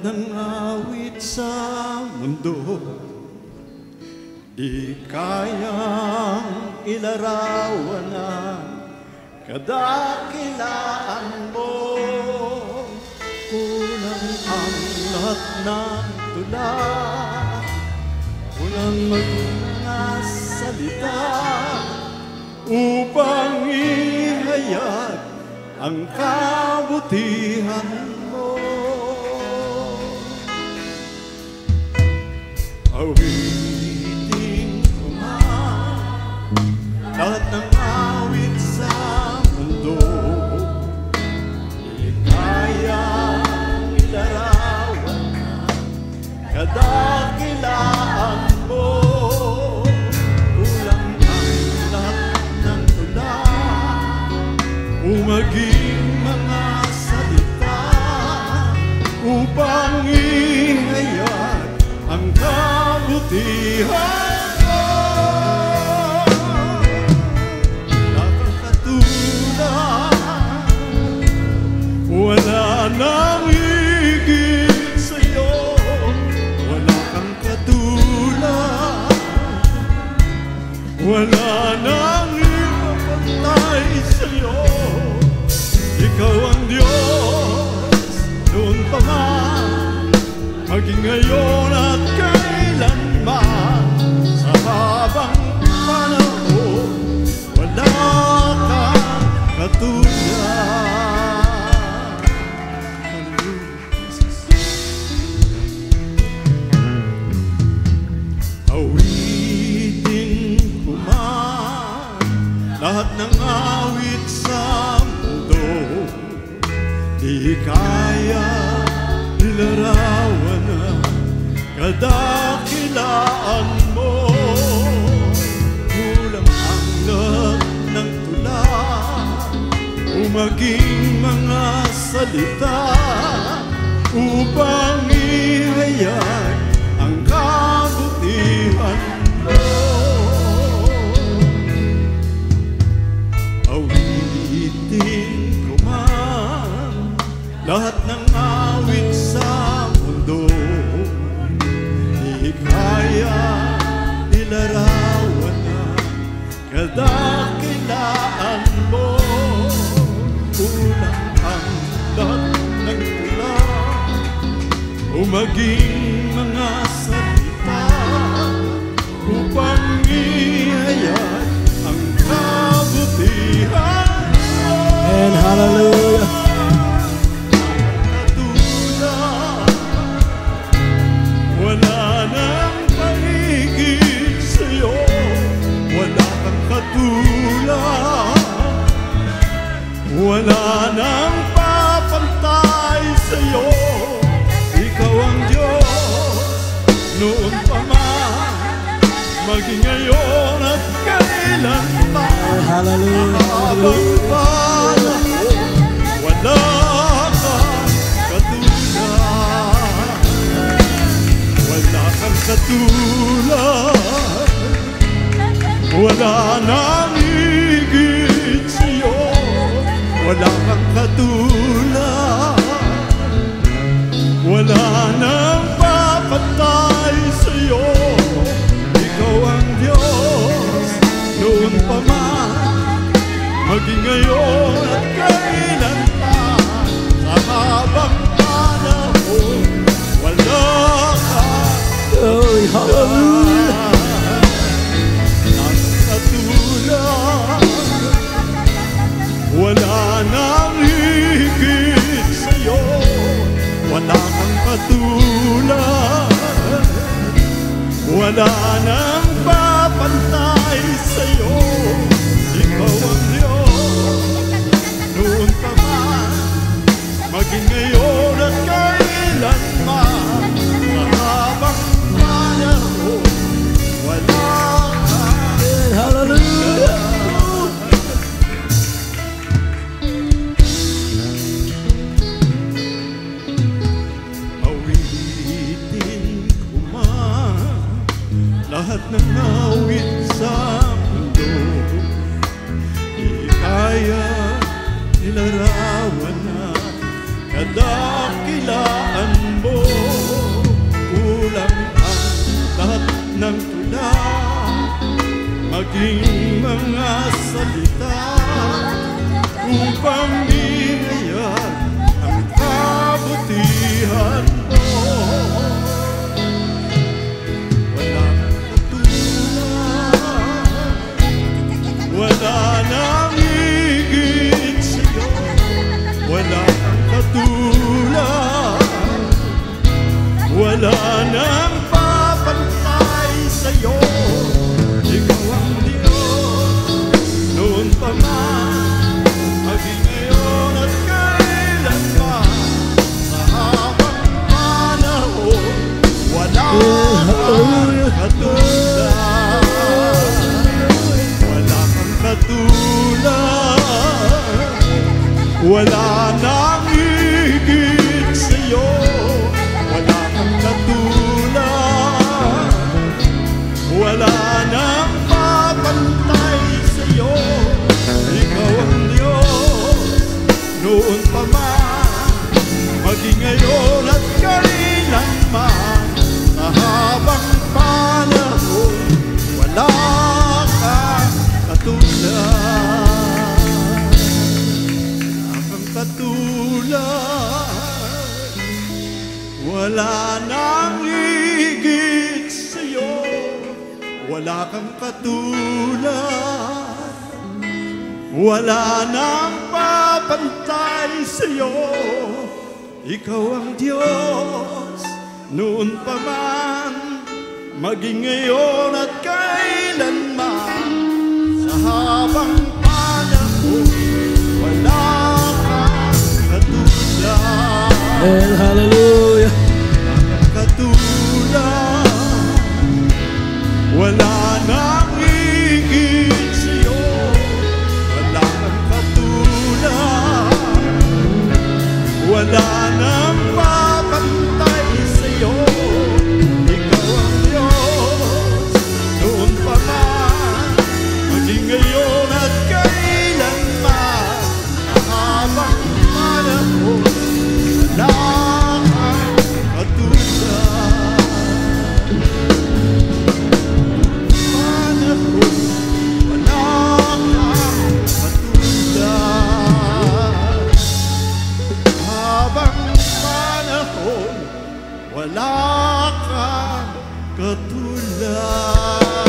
ng awit sa mundo, di kayang ilarawan ang kadakilaan mo. Kulang ang lahat ng tula, kulang mga salita upang ihayag ang kabutihan mo. Awitin ko man lahat ng awit sa mundo, di kayang ilarawan kadakilaan mo. Kulang ang lahat ng tula, maging mga salita upang ihayag ang kabutihan mo. Wala kang katulad, wala nang higit sa'yo. Wala kang katulad, wala nang ipapantay sa'yo. Ikaw ang Diyos noon pa man, maging ngayon at kailanman. Sa habang panahon, wala kang katulad. Awitin ko man lahat ng awit sa mundo, di kaya ilarawan ang kadakilaan mo. Kulang ang lahat ng tula o maging mga salita upang ihayag ang kabutihan mo. Awitin ko man lahat ng awit sa mundo, di kaya ilarawan ang kadakilaan mo. Kulang ang lahat ng tula o maging mga salita upang ihayag ang kabutihan mo. And hallelujah. Wala nang paligid sa'yo, wala kang katulad, wala nang papantay sa'yo. Ikaw ang Diyos noon pa man, maging ngayon at kailanman. Hallelujah. Wala kang katulad, wala kang katulad, wala nang higit sa'yo. Wala kang katulad, wala nang papatay sa'yo. Ikaw ang Diyos noon pa man, maging ngayon at kailanman. Sa habang panahon, wala kang Hallelujah. Wala nang higit sa'yo, wala kang katulad, wala nang papantay sa'yo. Ikaw ang Diyos noon pa man, maging ngayon at kailanman. Sa habang panahon, wala kang Hallelujah. lahat maging mga salita upang iniyak ang kabutihan mo. Walang katulad, wala nang higit sa'yo. Walang katulad, wala nang papantay sa'yo. Ikaw ang Diyos, noon pa man, maging ngayon at kailanman. Sa habang panahon, wala kang katulad. Wala kang katulad, wala nang higit sa'yo. Wala kang katulad, wala nang papantay sa'yo. Ikaw ang Diyos, noon pa man, maging ngayon at kailanman. Sa habang panahon, wala kang katulad. Wala kang katulad, wala nang higit sa'yo. Wala kang katulad, wala nang papantay sa'yo. Ikaw ang Diyos, noon pa man, maging ngayon at kailanman. Sa habang panahon, wala kang katulad. And hallelujah. Katulad, wala nang higit sa'yo. Wala kang katulad, wala nang papantay sa'yo. Ikaw ang Diyos, noon pa man, maging ngayon at kailanman. Sa habang panahon, wala kang katulad. Panahon, wala kang katulad. Habang panahon, wala kang katulad.